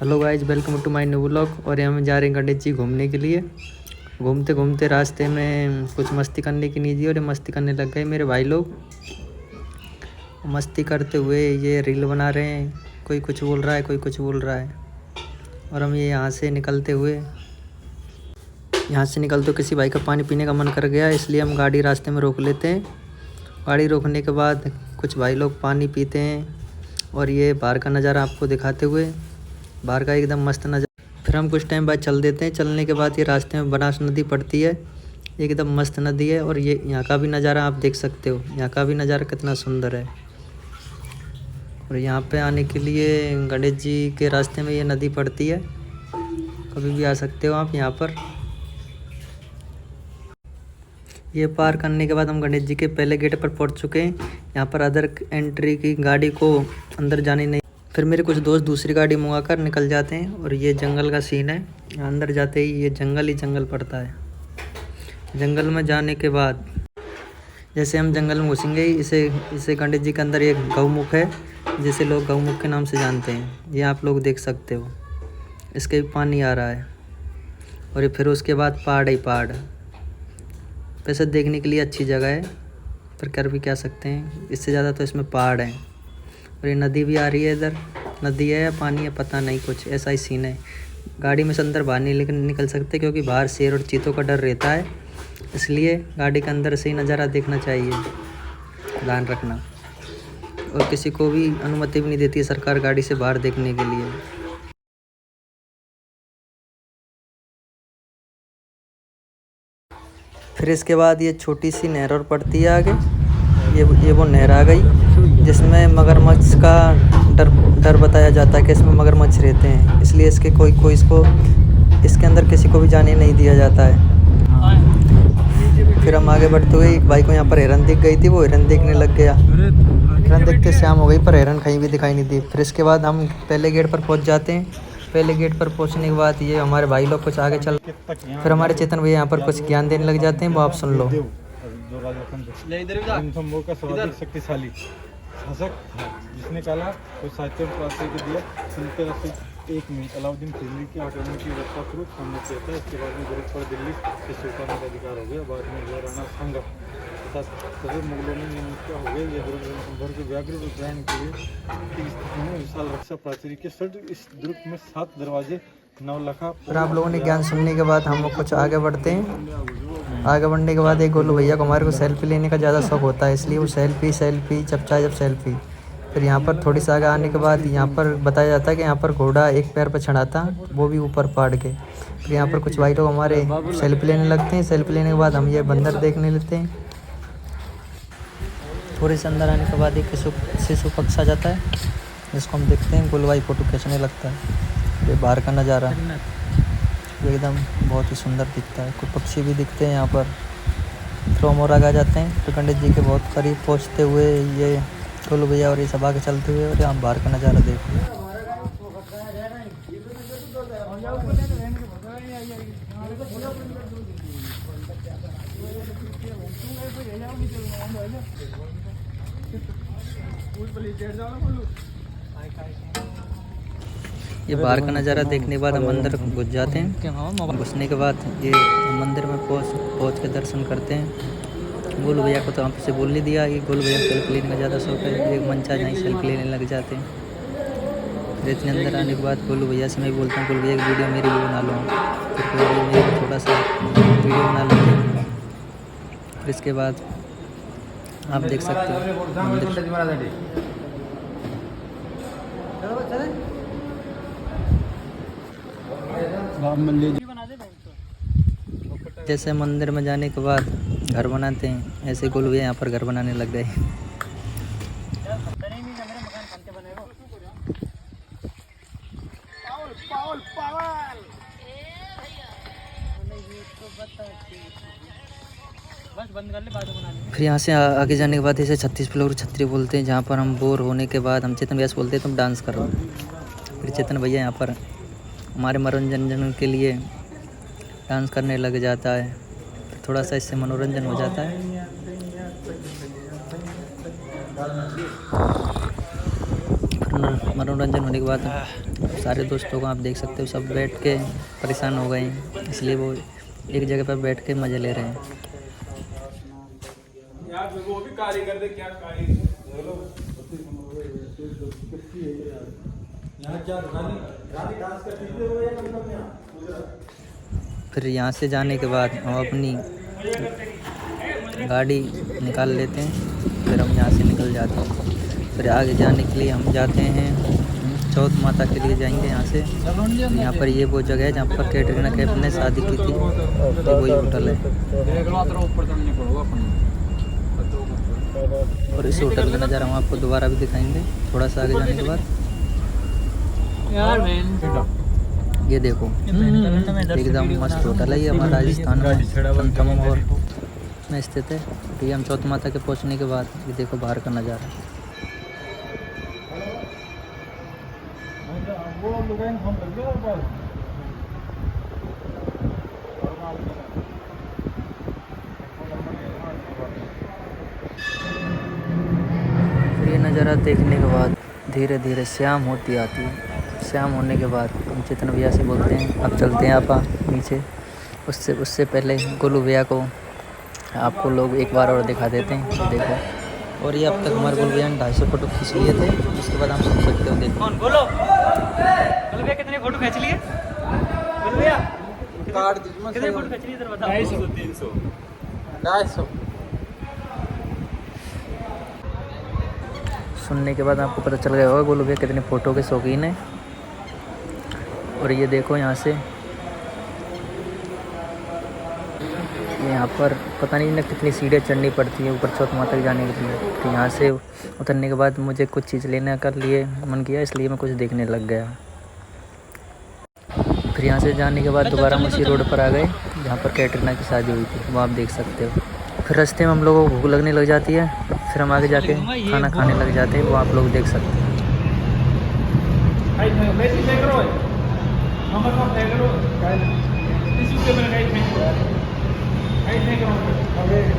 Hello guys, welcome to my new vlog. और हम जा रहे हैं गणेश जी घूमने के लिए। घूमते घूमते रास्ते में कुछ मस्ती करने की नहीं दी और मस्ती करने लग गए मेरे भाई लोग। मस्ती करते हुए ये रील बना रहे हैं, कोई कुछ बोल रहा है, कोई कुछ बोल रहा है। और हम ये यहाँ से निकलते किसी भाई का पानी पीने का मन कर गया, इसलिए हम गाड़ी रास्ते में रोक लेते हैं। गाड़ी रोकने के बाद कुछ भाई लोग पानी पीते हैं और ये बाहर का नज़ारा आपको दिखाते हुए, बाहर का एकदम मस्त नज़ारा। फिर हम कुछ टाइम बाद चल देते हैं। चलने के बाद ये रास्ते में बनास नदी पड़ती है, एकदम मस्त नदी है। और ये यहाँ का भी नज़ारा आप देख सकते हो, यहाँ का भी नज़ारा कितना सुंदर है। और यहाँ पे आने के लिए गणेश जी के रास्ते में ये नदी पड़ती है, कभी भी आ सकते हो आप यहाँ पर। ये पार करने के बाद हम गणेश जी के पहले गेट पर पहुँच चुके हैं। यहाँ पर अदर एंट्री की गाड़ी को अंदर जाने नहीं। फिर मेरे कुछ दोस्त दूसरी गाड़ी मंगा कर निकल जाते हैं। और ये जंगल का सीन है, अंदर जाते ही ये जंगल ही जंगल पड़ता है। जंगल में जाने के बाद जैसे हम जंगल में घुसेंगे, इसे गणेश जी के अंदर एक गौमुख है, जिसे लोग गौमुख के नाम से जानते हैं। ये आप लोग देख सकते हो, इसके भी पानी आ रहा है। और ये फिर उसके बाद पहाड़ ही पहाड़। वैसे देखने के लिए अच्छी जगह है, पर कर भी क्या सकते हैं, इससे ज़्यादा तो इसमें पहाड़ हैं। और ये नदी भी आ रही है, इधर नदी है या पानी है पता नहीं, कुछ ऐसा ही सीन है। गाड़ी में से अंदर बाहर नहीं निकल सकते, क्योंकि बाहर शेर और चीतों का डर रहता है, इसलिए गाड़ी के अंदर से ही नज़ारा देखना चाहिए, ध्यान रखना। और किसी को भी अनुमति भी नहीं देती है सरकार गाड़ी से बाहर देखने के लिए। फिर इसके बाद ये छोटी सी नहर और पड़ती है आगे। ये वो नहर आ गई, जिसमें मगरमच्छ का डर बताया जाता है कि इसमें मगरमच्छ रहते हैं, इसलिए इसके अंदर किसी को भी जाने नहीं दिया जाता है। फिर हम आगे बढ़ते हुए एक भाई को यहाँ पर हिरन दिख गई थी, वो हिरन देखने लग गया। हिरन देखते शाम हो गई, पर हिरन कहीं भी दिखाई नहीं दी। फिर इसके बाद हम पहले गेट पर पहुँच जाते हैं। पहले गेट पर पहुंचने के बाद ये हमारे भाई लोग कुछ आगे चल, फिर हमारे चेतन भैया यहाँ पर कुछ ज्ञान देने लग जाते हैं, वो आप सुन लो। शक्तिशाली शासक था, जिसने कहा तो साहित्य के दिया एक में अलाउद्दीन खिलजी की आक्रमण की व्यवस्था शुरू सामने किया था। इसके बाद में गुरुप पर दिल्ली के सुल्तान का अधिकार हो गया। बाद में हुआ राणा संघ तथा सभी मुगलों ने नियमित हो गए। यह दुर्ग भर के व्याघ्र उद्यान के लिए की स्थिति में विशाल रक्षा प्राचीर के सट इस दुर्ग में 7 दरवाजे 9 लाखा। फिर आप लोगों ने ज्ञान सुनने के बाद हम कुछ आगे बढ़ते हैं। आगे बढ़ने के बाद एक गोलू भैया को हमारे को सेल्फी लेने का ज़्यादा शौक होता है, इसलिए वो सेल्फी जब सेल्फी। फिर यहाँ पर थोड़ी सी आगे आने के बाद यहाँ पर बताया जाता है कि यहाँ पर घोड़ा एक पैर पर चढ़ा था, वो भी ऊपर पहाड़ के। फिर यहाँ पर कुछ भाई लोग हमारे सेल्फी लेने लगते हैं। सेल्फी लेने के बाद हम ये बंदर देखने लेते हैं। थोड़े से अंदर आने के बाद एक शिशु पक्षी आ जाता है, जिसको हम देखते हैं। गोलू भाई फ़ोटो खींचने लगता है। ये बाहर का नज़ारा एकदम बहुत ही सुंदर दिखता है। कुछ पक्षी भी दिखते हैं यहाँ पर। फिर हम और आगे आ जाते हैं। तो गणेश जी के बहुत करीब पहुँचते हुए ये गोलू भैया और ये सब आगे चलते हुए, और यहाँ बाहर का नज़ारा देखते हैं। ये बाहर का नज़ारा देखने के बाद हम अंदर घुस जाते हैं। घुसने के बाद ये मंदिर में पहुँच के दर्शन करते हैं। गोलू भैया को तो हमसे बोल नहीं दिया कि गोलू भैया सेल्फी लेने का ज़्यादा शौक है, एक मंचा नहीं सेल्फी लेने लग जाते हैं। फिर इतने अंदर आने के बाद गोलू भैया से मैं बोलता हूँ, गोलू भैया की वीडियो मेरी भी बना लो। फिर गोलू भैया थोड़ा सा वीडियो बना लेते हैं। फिर इसके बाद आप देख सकते हो मंदिर। जैसे मंदिर में जाने के बाद घर बनाते हैं, ऐसे गोलू भैया यहाँ पर घर बनाने लग गए। फिर यहाँ से आगे जाने के बाद इसे 36 फ्लोर छतरी बोलते हैं, जहाँ पर हम बोर होने के बाद हम चेतन भैया से बोलते हैं तुम डांस करो। फिर चेतन भैया यहाँ पर हमारे मनोरंजन के लिए डांस करने लग जाता है। फिर थोड़ा सा इससे मनोरंजन हो जाता है। फिर मनोरंजन होने के बाद सारे दोस्तों को आप देख सकते हो सब बैठ के परेशान हो गए हैं, इसलिए वो एक जगह पर बैठ के मज़े ले रहे हैं। वो भी कारीगर दे क्या फिर यहाँ से जाने के बाद हम अपनी गाड़ी निकाल लेते हैं, फिर हम यहाँ से निकल जाते हैं। फिर आगे जाने के लिए हम जाते हैं चौथ माता के लिए जाएंगे यहाँ से। यहाँ पर ये वो जगह है जहाँ पर कैटरीना कैफ ने शादी की थी, ये वही होटल है। और इस होटल का नज़ारा हम आपको दोबारा भी दिखाएंगे थोड़ा सा आगे जाने के बाद। ये देखो एकदम मस्त होटल है, ये हमारा राजस्थान में संतमोर में स्थित है। तो ये हम चौथ माता के पहुंचने के बाद ये देखो बाहर का नज़ारा। फिर ये नज़ारा देखने के बाद धीरे धीरे शाम होती आती है। शाम होने के बाद हम चेतन भैया से बोलते हैं अब चलते हैं आपा नीचे। उससे पहले गोलू भैया को आपको लोग एक बार और दिखा देते हैं। ये देखो, और ये अब तक हमारे गोलू भैया ने 250 फ़ोटो खींच लिए थे। उसके बाद हम सुन सकते हो, देखो कौन बोलो भैया कितने फोटो खींच लिए? बोलो भैया कितने फोटो खींच लिए इधर बताओ। 250 300 सुनने के बाद आपको पता चल गया होगा गोलू भैया कितने फ़ोटो के शौकीन हैं। और ये देखो यहाँ से यहाँ पर पता नहीं ना कितनी सीढ़ियाँ चढ़नी पड़ती है ऊपर चौथ माता के जाने के लिए। तो यहाँ से उतरने के बाद मुझे कुछ चीज़ लेने का लिए मन किया, इसलिए मैं कुछ देखने लग गया। फिर यहाँ से जाने के बाद दोबारा हम उसी रोड पर आ गए जहाँ पर कैटरीना की शादी हुई थी, वो आप देख सकते हो। फिर रास्ते में हम लोगों को भूख लगने लग जाती है, फिर हम आगे जाके खाना खाने लग जाते हैं, वो आप लोग देख सकते हैं। नहीं